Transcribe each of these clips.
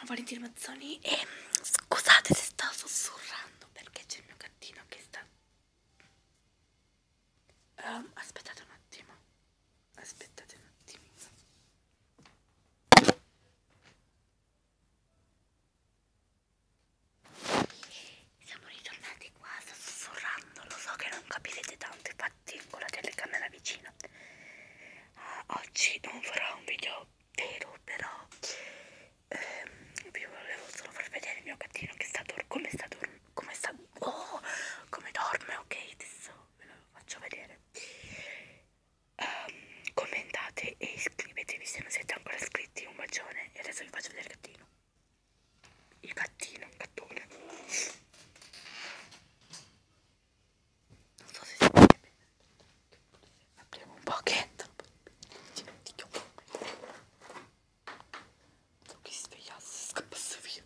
Valentina Mazzoni e scusate se sto sussurrando perché c'è il mio gattino che sta... aspettate un attimo. Siamo ritornati qua, sto sussurrando, lo so che non capirete tanto, infatti con la telecamera vicina. Oggi non farò un video vero, però vi volevo solo far vedere il mio gattino che sta come dorme, ok? Adesso ve lo faccio vedere. Commentate e iscrivetevi se non siete ancora iscritti, un bacione, e adesso vi faccio vedere il gattone. Non so se si vede bene. Apriamo un pochetto. So che si svegliasse, scappasse via.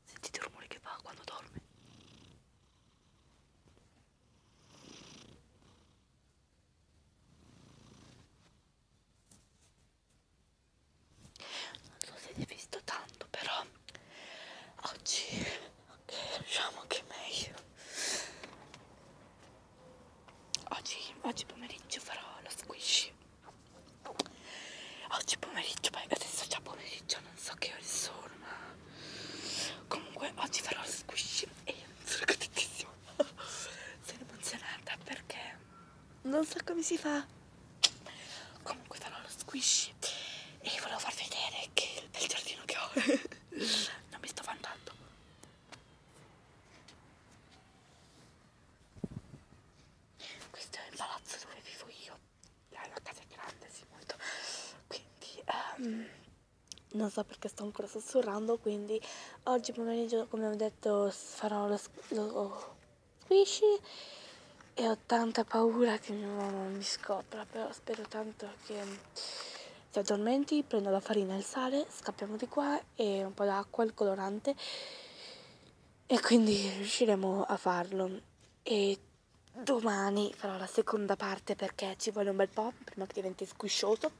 Sentite il rumore che fa quando dorme? Non so se avete visto tanto, però oggi diciamo che è meglio. Oggi pomeriggio farò lo squishy. Oggi pomeriggio, poi adesso è già pomeriggio, non so che ore sono, ma comunque oggi farò lo squishy e io sono contentissima. Sono emozionata perché non so come si fa. Comunque farò lo squishy e volevo far vedere che il bel giardino che ho. Non mi sto vantando. Questo è il palazzo dove vivo io. La casa è grande, sì, molto. Quindi non so perché sto ancora sussurrando. Quindi oggi pomeriggio, come ho detto, farò lo squishy. E ho tanta paura che mia mamma mi scopra, però spero tanto che si addormenti. Prendo la farina e il sale, scappiamo di qua e un po' d'acqua, il colorante, e quindi riusciremo a farlo. E domani farò la seconda parte perché ci vuole un bel po' prima che diventi squiscioso.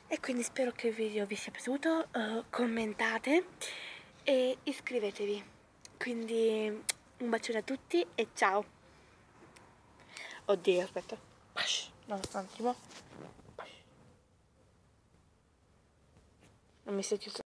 E quindi spero che il video vi sia piaciuto, commentate e iscrivetevi. Quindi un bacione a tutti e ciao. Oddio, aspetta. No, un attimo. Non mi sei chiuso.